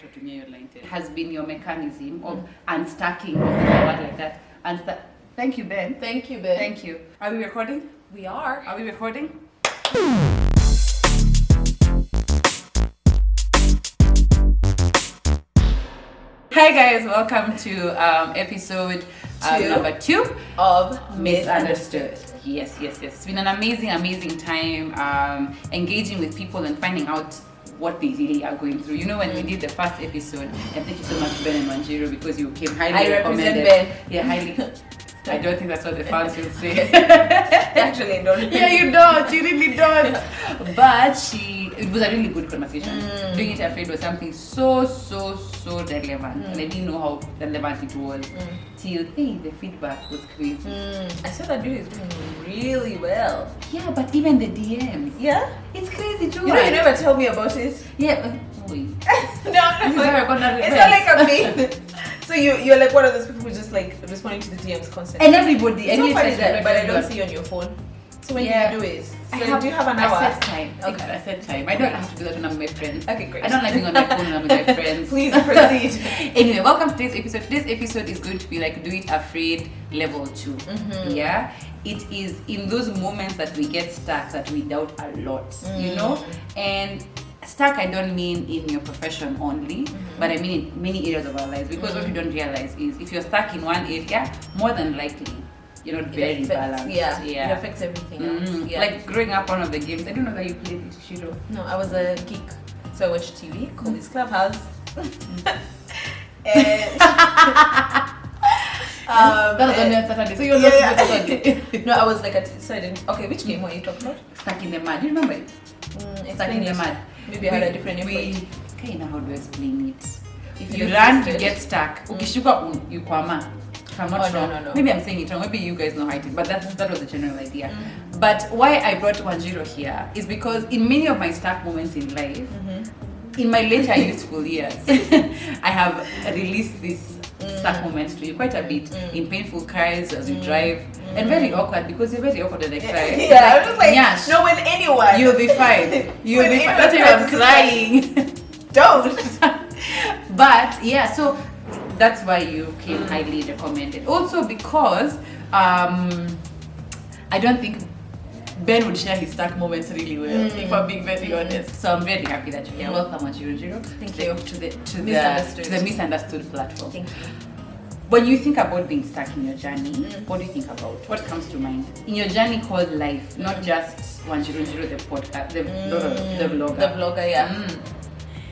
has been your mechanism of unstacking, or a word like that. Thank you, Ben. Thank you, Ben. Thank you. Are we recording? We are. Are we recording? Hi guys, welcome to episode number 2 of Misunderstood. Yes. It's been an amazing time engaging with people and finding out what they really are going through. You know, when we did the first episode, and thank you so much, Ben and Wanjiru, because you came highly recommended. I represent Ben. Yeah, highly. I don't think that's what the fans will say. Actually, I don't. Yeah, you don't. You really don't. But it was a really good conversation. Doing it afraid was something so relevant, and I didn't know how relevant it was till the feedback was crazy. I saw that dude is doing really well. Yeah, but even the DMs. Yeah, it's crazy too. You know, you never tell me about it. Yeah. No. It's not like a thing. So you're like one of those people who just like responding to the DMs constantly. And everybody. It's not funny that, but I don't see you on your phone. So when do you do it? So do you have an hour? I set time. Okay. I set time. I don't have to do that when I'm with my friends. Okay, great. I don't like being on my phone when I'm with my friends. Please proceed. Anyway, welcome to today's episode. Today's episode is going to be like Do It Afraid level 2. Yeah. It is in those moments that we get stuck that we doubt a lot, you know? And stuck, I don't mean in your profession only, but I mean in many areas of our lives. Because what we don't realize is if you're stuck in one area, more than likely you're not very balanced. Yeah, it affects everything else. Yeah. Like growing up, one of the games, I don't know that you played it, Shiro. No, I was a geek, so I watched TV, called this Clubhouse. And that was only on Saturday, so you're not Saturday. No, I was like so I didn't. Okay, which game were you talking about? Stuck in the Mud. Do you remember it? Stuck in the Mud. Maybe I had a different name. Okay, now how do I explain it? If you run, you get stuck. Ukishuka, you kwama. If I'm not wrong. No. Maybe I'm saying it wrong. Maybe you guys know how it is. But that was the general idea. But why I brought Wanjiru here is because in many of my stuck moments in life, in my later youthful years, I have released these stuck moments to you quite a bit in painful cries as you drive, and very awkward because you're very awkward when I cry. Yeah, I was just like, Nyash, no, when anyone. you'll be fine. You'll be fine. That's why I'm crying. Don't. But yeah, so that's why you came highly recommended. Also because I don't think Ben would share his stuck moments really well, if I'm being very honest. So I'm very happy that you're here. Welcome, Wanjiru. Thank you. To the Misunderstood platform. Thank you. When you think about being stuck in your journey, what do you think about? What comes to mind? In your journey called life, not just Wanjiru, the podcast, the vlogger. The vlogger, yeah.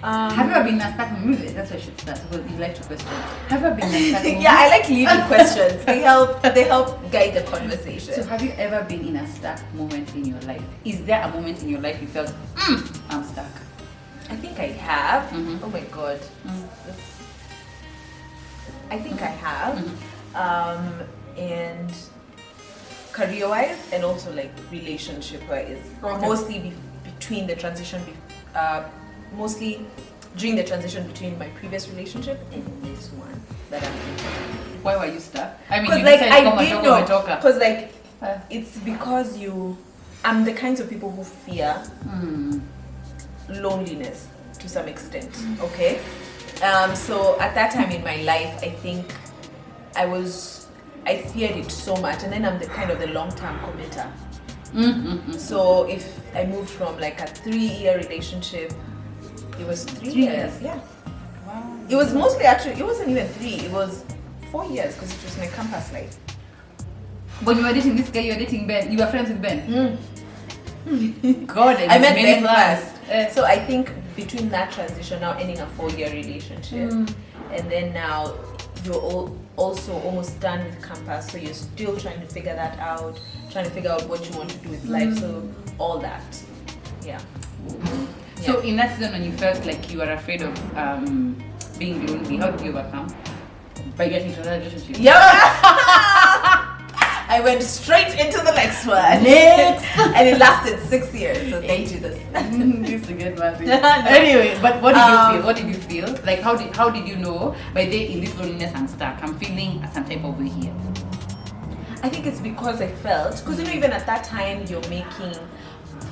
Have you ever been in a stuck moment? That's where I should start because you like to question. Have you ever been in a stuck moment? Yeah, I like leading questions. They help guide the conversation. So have you ever been in a stuck moment in your life? Is there a moment in your life you felt, I'm stuck? I think I have. Oh my god. I think I have. And career-wise and also like relationship-wise. Okay. Mostly between the transition, mostly during the transition between my previous relationship and this one that I'm in. Why were you stuck? I mean, Because you like decided I to didn't come know. and talk. Because like it's because I'm the kinds of people who fear loneliness to some extent. Okay. So at that time in my life, I think I feared it so much, and then I'm the long-term committer. So if I moved from like a 3-year relationship, it was 3 years. Yeah. Wow. It was mostly it wasn't even 3, it was 4 years because it was my campus life. When you were dating this guy, you were dating Ben. You were friends with Ben. God, I met Ben first. So I think between that transition, now ending a 4-year relationship, and then now you're also almost done with campus, so you're still trying to figure that out, trying to figure out what you want to do with life. So all that, yeah. So in that season when you felt like you were afraid of being lonely, how did you overcome? By getting into another relationship? Yeah. I went straight into the next one. Next! And it lasted 6 years, so thank Jesus. Used to get married. Anyway, but what did you feel? What did you feel? Like how did you know by day in this loneliness I'm stuck? I'm feeling some type of way here. I think it's because I felt, because even at that time you're making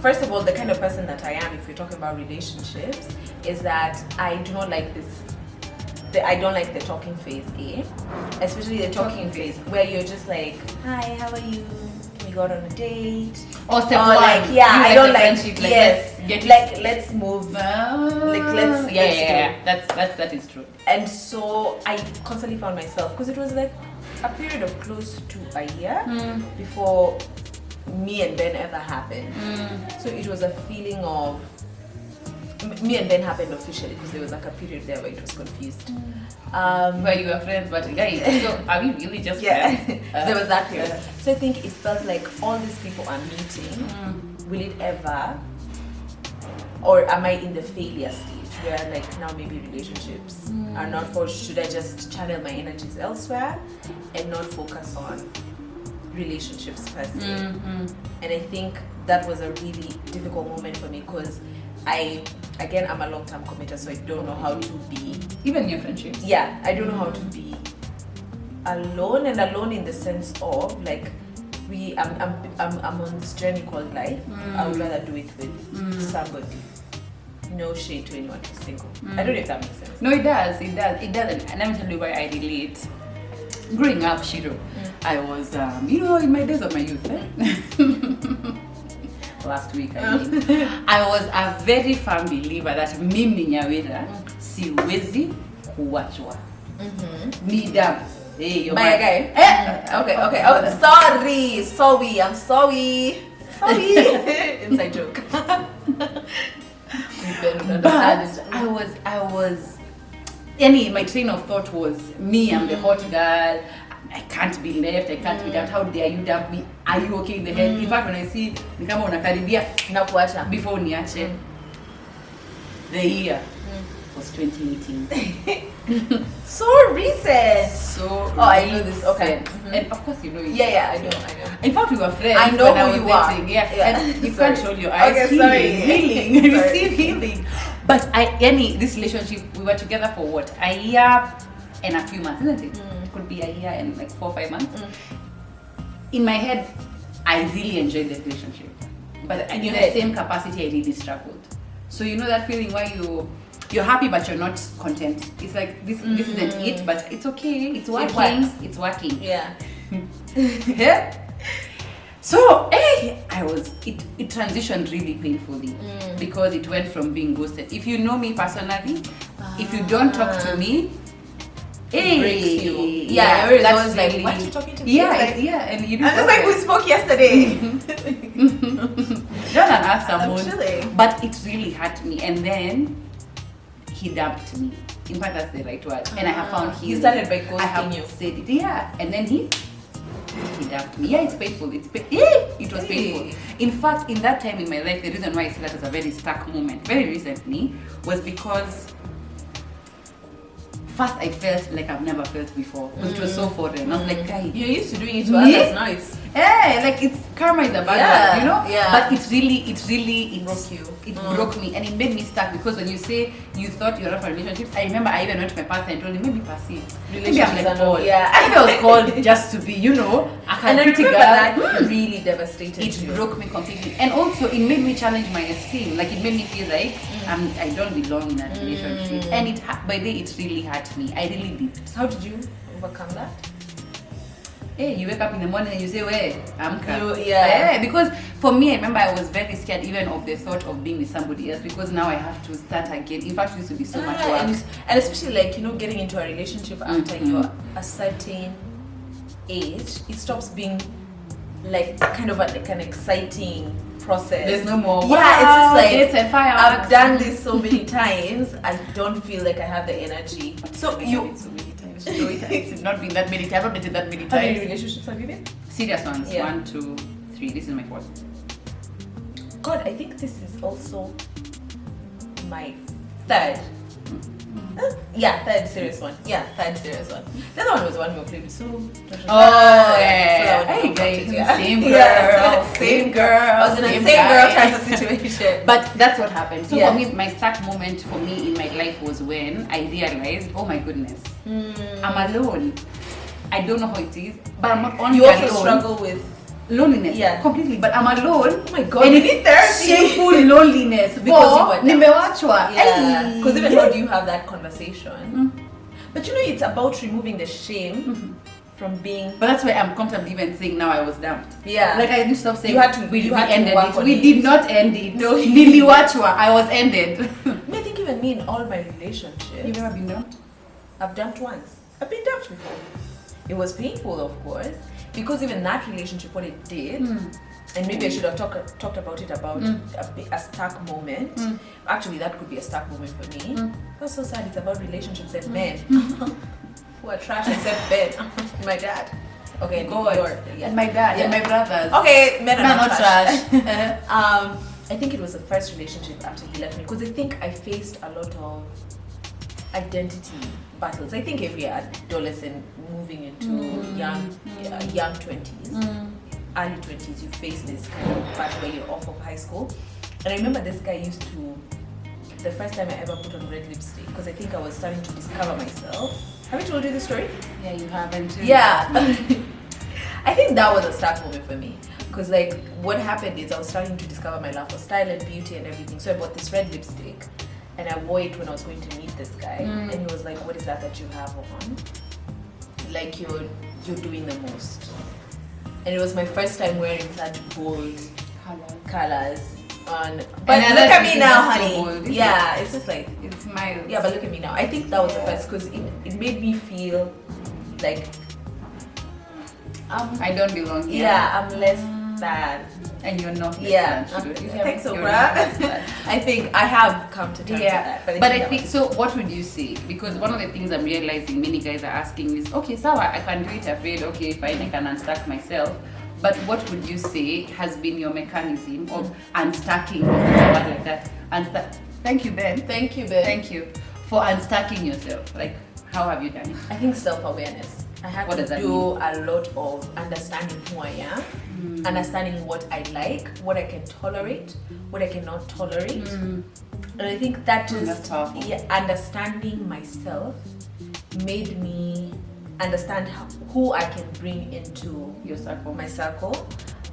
first of all, the kind of person that I am, if we're talking about relationships, is that I do not like this. I don't like the talking phase, especially the talking phase where you're just like, hi, how are you? We got on a date. Or step one. Like, yeah, I don't like. Like, yes, let's move. Let's that is true. And so I constantly found myself, because it was like a period of close to a year before me and Ben ever happened. So it was a feeling of me and Ben happened officially, because there was like a period there where it was confused. Where you were friends, but guys, so are we really just friends? There was that period. So I think it felt like all these people are meeting. Will it ever, or am I in the failure stage where like now maybe relationships are not for? Should I just channel my energies elsewhere and not focus on relationships per se? And I think that was a really difficult moment for me, because I'm a long-term committer, so I don't know how to be, even in your friendships. Yeah, I don't know how to be alone, and alone in the sense of like I'm on this journey called life. I would rather do it with somebody. No shade to anyone who's single. I don't know if that makes sense. No, it does. It doesn't. And let me tell you why I relate. Growing up, Shiro, I was, in my days of my youth, last week, I was a very firm believer that mimi nyawira siwezi kuachwa. Me damn. Hey, by a guy. Okay. Oh, sorry. I'm sorry. Inside joke. But I was. My train of thought was me. I'm the hot girl. I can't be left, I can't be dumped. How dare you dump me? Are you okay in the head? In fact, when I see ni kama unakaribia na kuacha before uniache. The year was 2018. So recent. So I know this. Okay. And of course you know it. Yeah, I know. In fact, we were friends. I know when who you are. Yeah. And you can't show your eyes. Okay, sorry. Healing. Receive healing. But this relationship, we were together for what? A year and a few months, isn't it? Could be a year and like 4 or 5 months. In my head, I really enjoyed the relationship, but in the same capacity, I really struggled. So you know that feeling where you're happy but you're not content. It's like this isn't it, but it's okay. It's working. It's working. Yeah. Yeah. So it transitioned really painfully because it went from being ghosted. If you know me personally, if you don't talk to me, it breaks you. Yeah, that's like, what are you talking to me? And you. I'm just like, we spoke yesterday. Don't ask someone. I'm chilling. But it really hurt me, and then he dumped me. In fact, that's the right word. And I have found he started by ghosting I have you. Said it, and then he dumped me. Yeah, it's painful. It was painful. In fact, in that time in my life, the reason why I see that as a very stuck moment, very recently, was because first I felt like I've never felt before, because it was so foreign. I was like, guy, you're used to doing it to others, now it's like it's karma is a bad word, you know? Yeah. But it broke you. It broke me, and it made me stuck, because when you say you thought you were not for relationships, I remember I even went to my partner and told him, maybe perceive. Maybe I'm like called. Maybe I was called just to be, and I remember that really devastated you. It broke me completely. And also it made me challenge my esteem. Like it made me feel like I don't belong in that relationship. And by the way, it really hurt me. I really did. How did you overcome that? Hey, you wake up in the morning and you say, "Where I'm because for me, I remember I was very scared even of the thought of being with somebody else, because now I have to start again. In fact, it used to be so much work. And especially like, getting into a relationship after you're a certain age, it stops being like kind of like an exciting process. There's no more. Yeah, it's just like it's a fire. I've done this so many times. I don't feel like I have the energy. So you. It's not been that many times. I've dated that many times. How many relationships have you been? Serious ones. 1, 2, 3. This is my 4th. God, I think this is also my 3rd. Third serious one. The other one was the one we were playing with. Hey guys, same girl. I was in a same girl type of situation. But that's what happened. So for me, my stuck moment for me in my life was when I realized, oh my goodness, I'm alone. I don't know how it is, but I'm not only alone. You also alone. struggle with Loneliness, Yeah. completely. But I'm alone. Oh my God, and you it's need therapy. shameful loneliness Because you were down. nimewachwa. Yeah. Ay. Because even how do you have that conversation? But you know, it's about removing the shame from being. But that's why I'm comfortable even saying now I was dumped. Yeah. Like I didn't stop saying You had to- we you had to ended work it. on We it. did not end it. No. Niliwachwa. I was ended. I think even me in all my relationships, You've ever been dumped? I've dumped once. I've been dumped before. It was painful, of course, because even that relationship, what it did, and maybe I should have talked about it about a stuck moment. Actually, that could be a stuck moment for me. That's so sad. It's about relationships and men who are trash except Ben, my dad. Okay, God. And my dad and my brothers. Okay, men are Men not not trash. trash. I think it was the first relationship after he left me because I think I faced a lot of identity battles. I think every adolescent moving into young 20s, early 20s, you face this kind of battle where you're off of high school. And I remember this guy used to, the first time I ever put on red lipstick, because I think I was starting to discover myself. Have I told you this story? Yeah, you haven't. Yeah. I think that was a start moment for me. Because like what happened is I was starting to discover my love for style and beauty and everything. So I bought this red lipstick and I wore it when I was going to meet this guy. And he was like, what is that you have on? Like you're doing the most. And it was my first time wearing such bold colors on. But And look at me it's now, so honey. bold, Yeah, it's just like It's my. yeah, but look at me now. I think that was the first because it made me feel like I don't belong here. yeah, I'm less than. And you're not. Yeah, You're thanks, not Oprah. less than. I think I have come to terms with Yeah, that. but I think so. What would you say? Because one of the things I'm realizing many guys are asking is, okay, so I can do it afraid. Okay, fine, I can unstuck myself. But what would you say has been your mechanism of unstacking, like that? Thank you, Ben. Thank you, Ben. Thank you for unstacking yourself. Like, how have you done it? I think self-awareness. I had What to does that do mean? a lot of understanding who I am, understanding what I like, what I can tolerate, what I cannot tolerate. And I think that That's just powerful. understanding myself made me understand who I can bring into Your circle. my circle.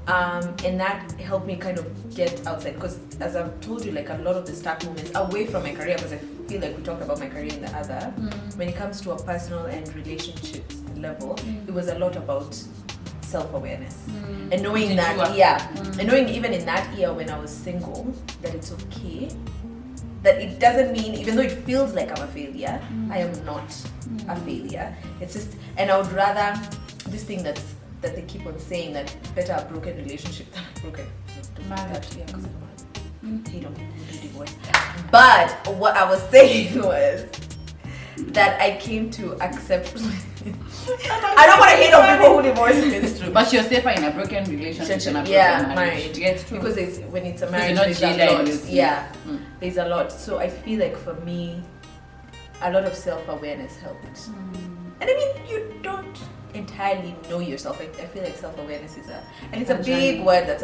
And that helped me kind of get outside because as I've told you, like a lot of the stuck moments away from my career, because I feel like we talked about my career in the other, when it comes to a personal and relationships level, it was a lot about self-awareness and knowing that and knowing even in that year when I was single that it's okay, that it doesn't mean, even though it feels like I'm a failure, I am not a failure. It's just, and I would rather this thing that they keep on saying that better a broken relationship than a broken marriage. Yeah, because he don't do divorce. But what I was saying was that I came to accept. I don't want to hate on people who divorce. It's true. But you're safer in a broken relationship than a broken Yeah, marriage. marriage. Yeah, it's true. Because when it's a marriage, you're not there's a jaded, lot. you see. Yeah, there's a lot. So I feel like for me, a lot of self-awareness helped. And I mean, you don't entirely know yourself. I feel like self-awareness is it's a big word that's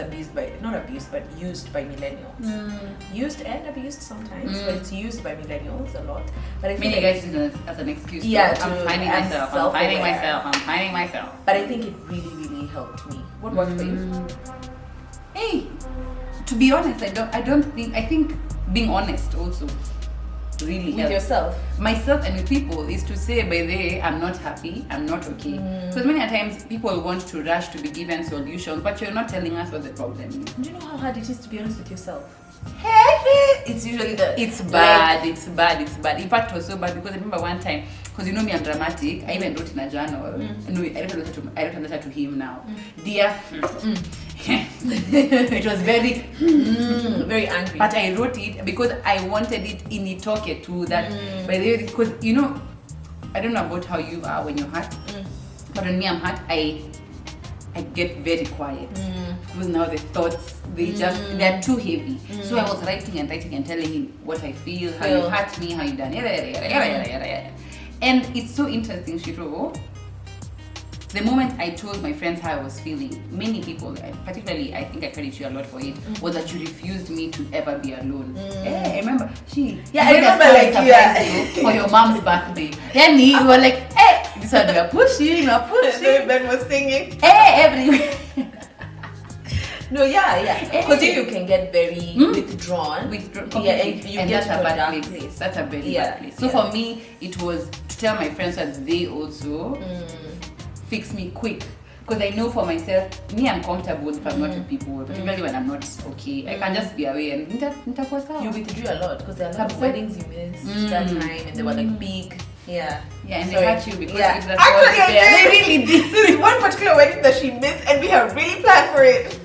not abused, but used by millennials. Used and abused sometimes, but it's used by millennials a lot. But I feel many like, guys use it as an excuse. Yeah, I'm finding I'm myself. I'm self-aware. finding myself. I'm finding myself. but I think it really, really helped me. What worked for you? Hey, to be honest, I think being honest also really With helps. yourself. Myself and with people is to say, by the way, I'm not happy, I'm not okay. Because many times people want to rush to be given solutions, but you're not telling us what the problem is. Do you know how hard it is to be honest with yourself? It's usually it's bad. In fact, it was so bad because I remember one time, because you know me, I'm dramatic. I even wrote in a journal. No, I wrote a letter to him now. Dear, it was very, Very angry. but I wrote it because I wanted it in Itoke too. That by the way, because you know, I don't know about how you are when you're hurt, but when me I'm hurt, I get very quiet because now the thoughts they're too heavy. So I was writing and telling him what I feel, how you hurt me, how you done yada. And it's so interesting, Shiro. The moment I told my friends how I was feeling, many people, particularly I think I credit you a lot for it, was that you refused me to ever be alone. I remember I remember like for your mom's birthday. Then you were like, hey, this one we are pushing. Ben was singing. Hey, everywhere. No, yeah. Because you can get very withdrawn. Yeah, and you and get that's to a a bad dark place. place. That's a very bad place. So for me, it was to tell my friends that they also fix me quick. Because I know for myself, I'm comfortable if I'm not with people, particularly when I'm not okay. I can just be away and you withdrew a lot because there are a lot of weddings you missed that time, and they were like big. Yeah, and they hurt you because if that's actually, they really did. There's one particular wedding that she missed, and we had really planned for it.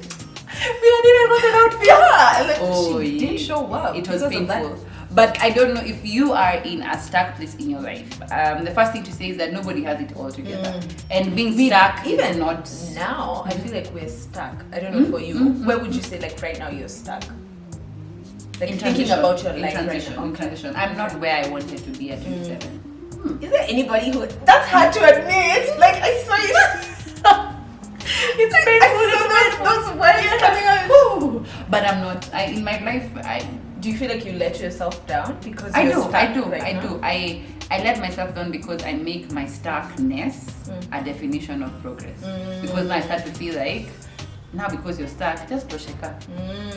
We had even gotten outfit. Yeah, she didn't show up. It was painful. But I don't know if you are in a stuck place in your life. The first thing to say is that nobody has it all together. And being stuck even is not... Now, I feel like we're stuck. I don't know for you. Where would you say like right now you're stuck? Like in thinking about your life transition, right now. In transition. I'm not where I wanted to be at 27. Is there anybody who... That's hard to admit. Like, I saw you... It's like, I saw those words coming out. But I'm not. In my life, do you feel like you let yourself down because I you're do. stuck I do. right I now? do. I let myself down because I make my stuckness a definition of progress. Because now I start to feel like now because you're stuck, just tosheka.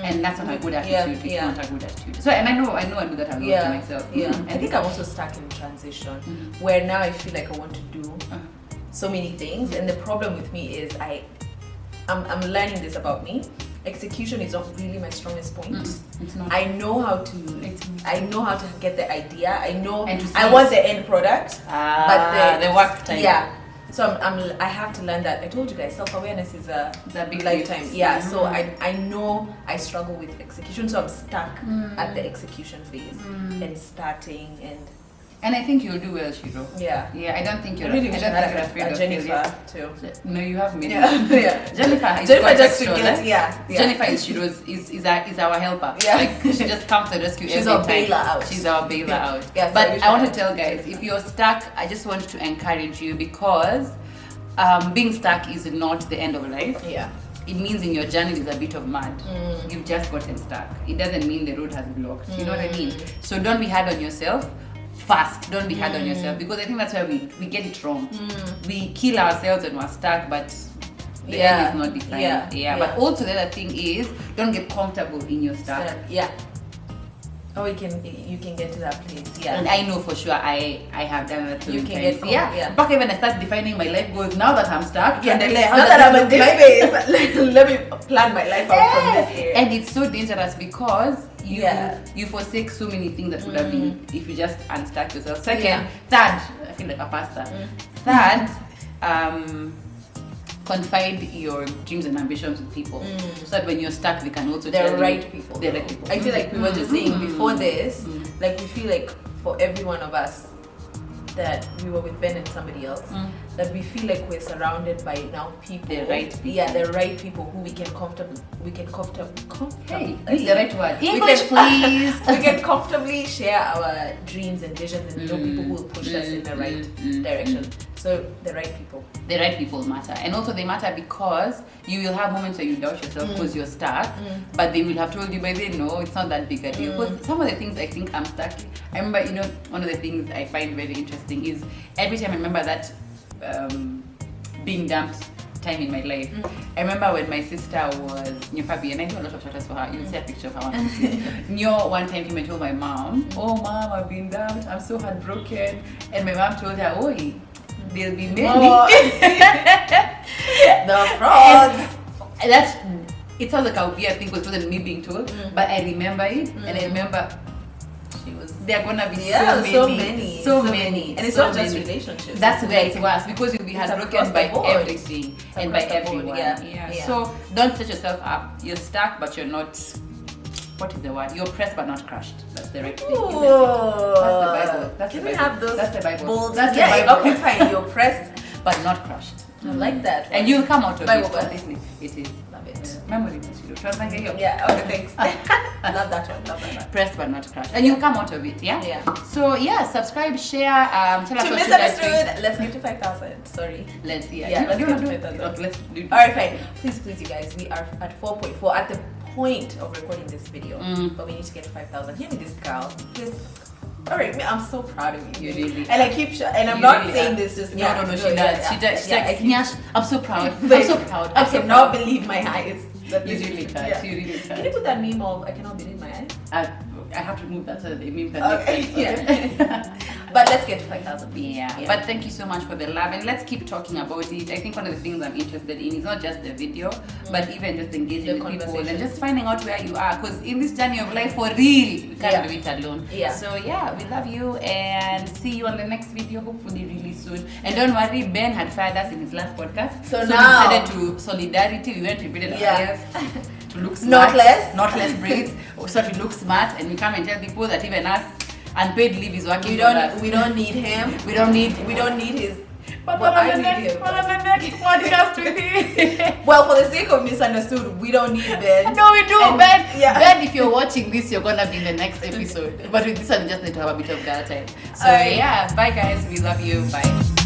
And that's not a good attitude. It's not a good attitude. So and I know I do that a lot to myself. I think I'm also stuck in transition where now I feel like I want to do so many things, and the problem with me is I'm learning this about me. Execution is not really my strongest point. It's not. I know how to get the idea. I know and I want the end product, but the work time. Yeah. So I have to learn that. I told you guys, self-awareness is a big lifetime. Yeah. So I know I struggle with execution, so I'm stuck at the execution phase and starting and I think you'll do well, Shiro. Yeah. I don't think you're. Really I don't think you're afraid of Jennifer too. No, you have me. Yeah. Jennifer just to get Jennifer is Shiro's is our helper. Yeah. Like she just comes to rescue every time. She's our bailer out. Yeah, but I want to tell guys, if you're stuck, I just want to encourage you because being stuck is not the end of life. Yeah. It means in your journey there's a bit of mud. You've just gotten stuck. It doesn't mean the road has blocked. You know what I mean? So don't be hard on yourself. Fast, don't be hard on yourself, because I think that's where we get it wrong. We kill ourselves when we're stuck, but the end is not defined. But also the other thing is don't get comfortable in your stuck. Or you can get to that place. Yeah. And I know for sure I have done that you can times. Back when I start defining my life goals, now that I'm stuck, now that I'm in this phase, let me plan my life out from this area. And it's so dangerous because you forsake so many things that would have been if you just unstuck yourself. Third, I feel like a pastor. Third, confide your dreams and ambitions with people, so that when you're stuck, they can also they're tell right you. people. They're right people. I feel like we were just saying before this, like we feel like for every one of us that we were with Ben and somebody else, that we feel like we're surrounded by now people. The right people. Yeah, the right people who we can comfortably. Hey, that's the right word. English, please. We can comfortably share our dreams and visions, and know people who will push us in the right direction. So the right people. The right people matter, and also they matter because you will have moments where you doubt yourself because you're stuck, but they will have told you by then, no, it's not that big a deal. Because some of the things I think I'm stuck in, I remember, one of the things I find very interesting is every time I remember that being dumped time in my life. I remember when my sister was Nyopabi, and I do a lot of shout-outs for her. You'll see a picture of her Nyo one time came and told my mom, "Oh mom, I've been dumped, I'm so heartbroken." And my mom told her, "Oh, there'll be many." The frauds. It sounds like a weird thing because it wasn't me being told, but I remember it, and I remember there are gonna be so many, and it's not just relationships. That's where it's worse because you'll be heartbroken by everything and by everyone. So don't set yourself up. You're stuck, but you're not. What is the word? You're pressed but not crushed. That's the right thing. That's the Bible. That's the Bible. That's the Bible. That's the Bible. Okay, fine. You're pressed but not crushed. I like that. And you'll come out of Bible it. It is. Love it. Memory. Yeah. Okay. Thanks. Love that one. Love that one. Pressed but not crushed, and you'll come out of it. Yeah. So subscribe, share. Tell us to what misunderstood. Let's get to 5,000. Sorry. Let's do Let's do. All right, fine. Please, you guys. We are at 4.4 at the point of recording this video, but we need to get to 5,000. Hear me, this girl. All right, I'm so proud of you. You really and I keep and I'm not saying this just no, she does. She does. I'm so proud. I'm so proud. I cannot believe my eyes. that You this really is- can't. yeah. You really Can you can't. put that meme of I cannot believe my eyes? I have to move that so that the meme can Okay, make sense. yeah. But let's get to 5,000. Yeah, but thank you so much for the love, and let's keep talking about it. I think one of the things I'm interested in is not just the video, but even just engaging The with people and conversation. just finding out where you are. Because in this journey of life, for real, we can't Yeah. do it alone. Yeah. So yeah, we love you and see you on the next video, hopefully really soon. And don't worry, Ben had fired us in his last podcast, So we now- decided to solidarity. We went to repeated our Yeah. ideas to look smart, not less braids, so to look smart, and we come and tell people that even us. Unpaid leave is working We for us. don't. We don't need him. We don't need. We don't need his. But Well, what I on the need next? him. What on the next podcast with you? Well, for the sake of misunderstood, we don't need Ben. No, we do, And- Ben. yeah. Ben, if you're watching this, you're gonna be in the next episode. But with this one, you just need to have a bit of that time. So Alright. yeah, bye guys. We love you. Bye.